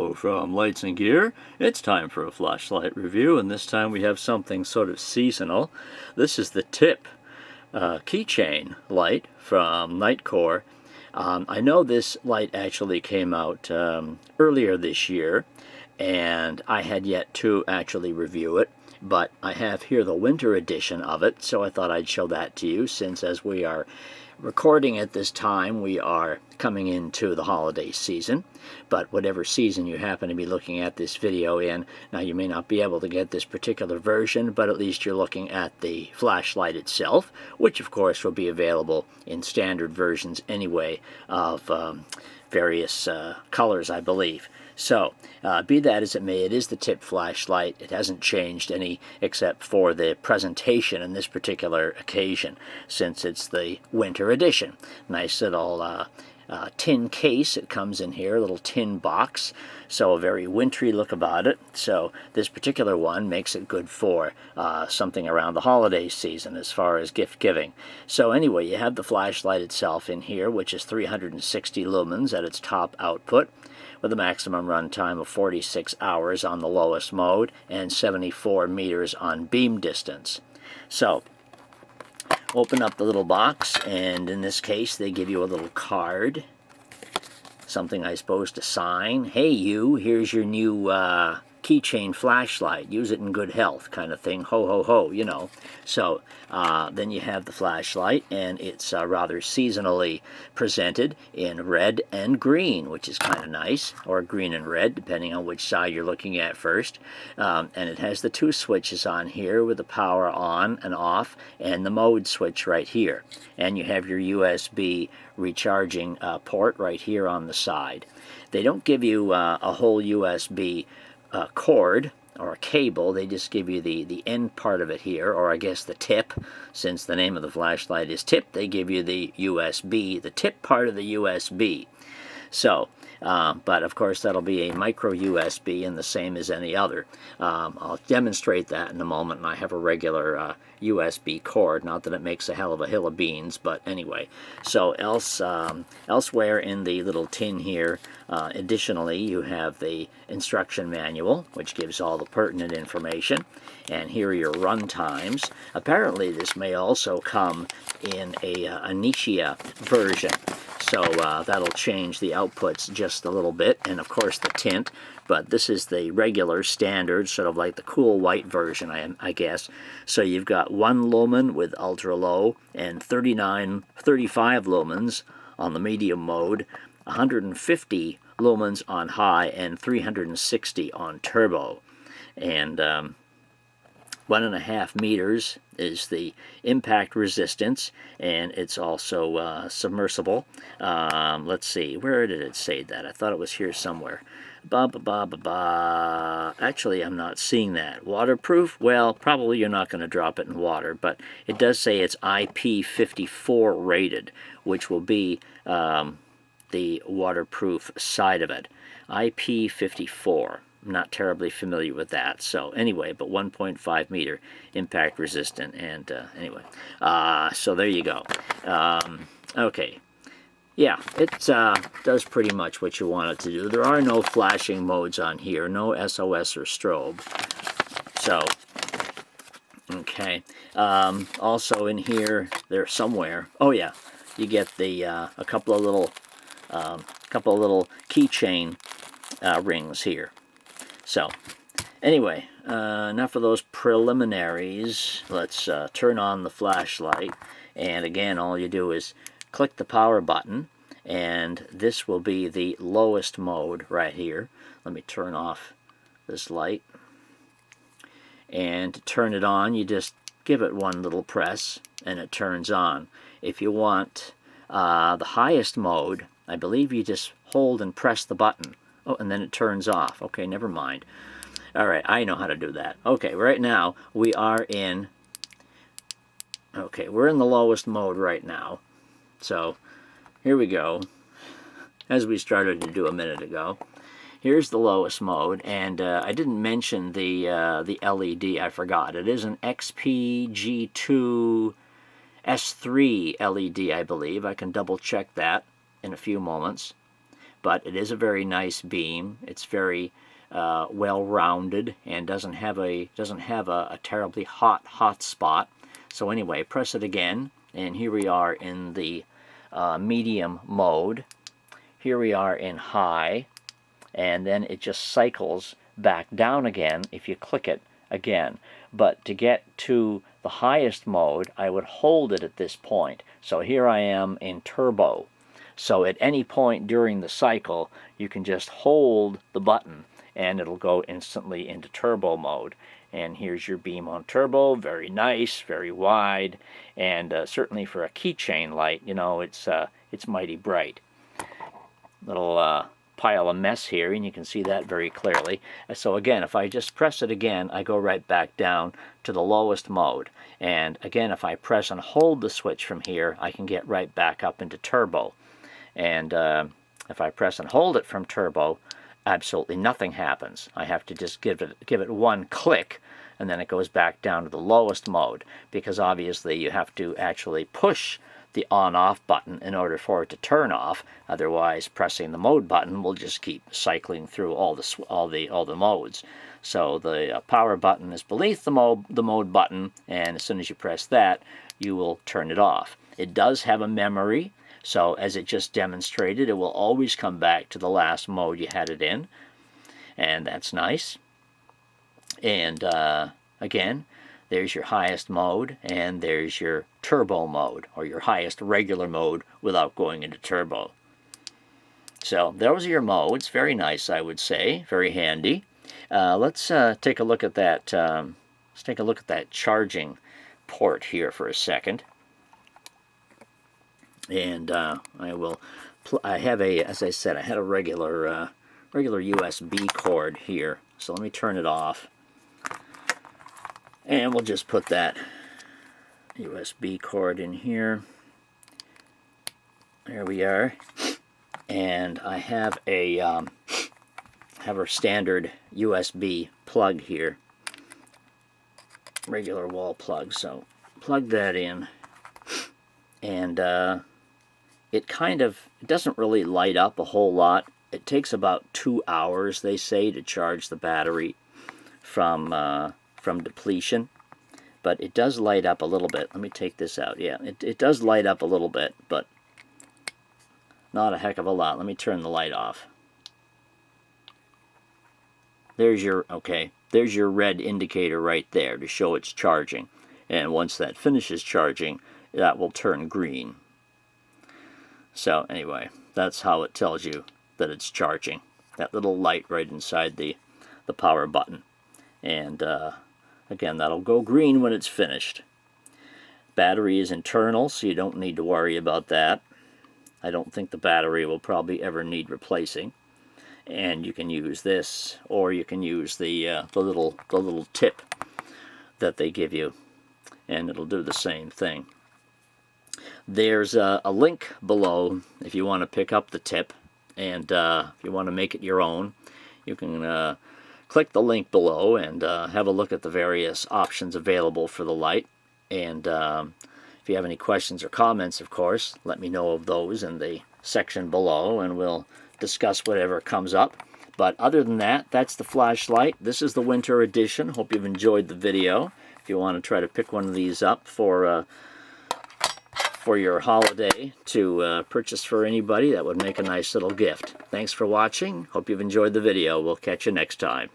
Hello from Lights and Gear. It's time for a flashlight review, and this time we have something sort of seasonal. This is the tip keychain light from Nitecore. I know this light actually came out earlier this year, and I had yet to actually review it, but I have here the winter edition of it, so I thought I'd show that to you, since as we are recording at this time, we are coming into the holiday season. But whatever season you happen to be looking at this video in, now you may not be able to get this particular version, but at least you're looking at the flashlight itself, which of course will be available in standard versions anyway of various colors, I believe. So, be that as it may, it is the tip flashlight. It hasn't changed any except for the presentation in this particular occasion, since it's the winter edition. Nice little tin case it comes in here, a little tin box, so a very wintry look about it. So this particular one makes it good for something around the holiday season as far as gift giving. So anyway, you have the flashlight itself in here, which is 360 lumens at its top output, with a maximum run time of 46 hours on the lowest mode and 74 meters on beam distance. So open up the little box, and in this case they give you a little card, something I suppose to sign. Hey you, here's your new keychain flashlight, use it in good health, kind of thing, ho ho ho, you know. So then you have the flashlight, and it's rather seasonally presented in red and green, which is kind of nice, or green and red depending on which side you're looking at first. And it has the two switches on here with the power on and off, and the mode switch right here, and you have your USB recharging port right here on the side. They don't give you a whole USB cord or a cable. They just give you the end part of it here, or I guess the tip, since the name of the flashlight is tip. They give you the USB, the tip part of the USB. So but of course that'll be a micro USB, and the same as any other. I'll demonstrate that in a moment, and I have a regular USB cord, not that it makes a hell of a hill of beans, but anyway. So elsewhere in the little tin here, additionally you have the instruction manual, which gives all the pertinent information, and here are your run times. Apparently this may also come in a Nitecore version, so that'll change the outputs just a little bit, and of course the tint. But this is the regular standard, sort of like the cool white version, I guess. So you've got 1 lumen with ultra low, and 35 lumens on the medium mode, 150 lumens on high, and 360 on turbo. And 1.5 meters is the impact resistance, and it's also submersible. Let's see, where did it say that? I thought it was here somewhere. Actually, I'm not seeing that. Waterproof? Well, probably you're not going to drop it in water, but it does say it's IP54 rated, which will be the waterproof side of it. IP54. I'm not terribly familiar with that. So anyway, but 1.5 meter impact resistant, and anyway, so there you go. Okay. Yeah, it does pretty much what you want it to do. There are no flashing modes on here, no SOS or strobe. So, okay. Also in here, there somewhere, oh yeah, you get the a couple of little keychain rings here. So, anyway, enough of those preliminaries. Let's turn on the flashlight, and again, all you do is click the power button, and this will be the lowest mode right here. Let me turn off this light. And to turn it on, you just give it one little press, and it turns on. If you want the highest mode, I believe you just hold and press the button. Oh, and then it turns off. Okay, never mind. All right, I know how to do that. Okay, right now we are in... Okay, we're in the lowest mode right now. So, here we go, as we started to do a minute ago. Here's the lowest mode, and I didn't mention the LED, I forgot. It is an XP-G2 S3 LED, I believe. I can double check that in a few moments. but it is a very nice beam. It's very well rounded and doesn't have a terribly hot spot. So anyway, press it again, and here we are in the medium mode. Here we are in high, and then it just cycles back down again if you click it again. But to get to the highest mode, I would hold it at this point. So here I am in turbo. So at any point during the cycle, you can just hold the button and it'll go instantly into turbo mode. And here's your beam on turbo, very nice, very wide, and certainly for a keychain light, you know, it's mighty bright. Little pile of mess here, and you can see that very clearly. So again, if I just press it again, I go right back down to the lowest mode. And again, if I press and hold the switch from here, I can get right back up into turbo. And if I press and hold it from turbo, absolutely nothing happens. I have to just give it one click, and then it goes back down to the lowest mode, because obviously you have to actually push the on-off button in order for it to turn off. Otherwise, pressing the mode button will just keep cycling through all the modes. So the power button is beneath the mode button, and as soon as you press that, you will turn it off. It does have a memory, so as it just demonstrated, it will always come back to the last mode you had it in, and that's nice. And again, there's your highest mode, and there's your turbo mode, or your highest regular mode without going into turbo. So those are your modes. Very nice, I would say. Very handy. Let's take a look at that. Let's take a look at that charging port here for a second. And I have a, as I said, I had a regular USB cord here. So let me turn it off. And we'll just put that USB cord in here. There we are. And I have a standard USB plug here, regular wall plug. So plug that in, and it doesn't really light up a whole lot. It takes about 2 hours, they say, to charge the battery from depletion, but it does light up a little bit. Let me take this out. Yeah, it does light up a little bit, but not a heck of a lot. Let me turn the light off. There's your red indicator right there to show it's charging, and once that finishes charging, that will turn green. So anyway, that's how it tells you that it's charging. That little light right inside the power button. And again, that'll go green when it's finished. Battery is internal, so you don't need to worry about that. I don't think the battery will probably ever need replacing. And you can use this, or you can use the little tip that they give you, and it'll do the same thing. There's a link below if you want to pick up the tip, and if you want to make it your own, you can click the link below and have a look at the various options available for the light. And if you have any questions or comments, of course, let me know of those in the section below, and we'll discuss whatever comes up. But other than that, that's the flashlight. This is the winter edition. Hope you've enjoyed the video. If you want to try to pick one of these up for your holiday to purchase for anybody, that would make a nice little gift. Thanks for watching. Hope you've enjoyed the video. We'll catch you next time.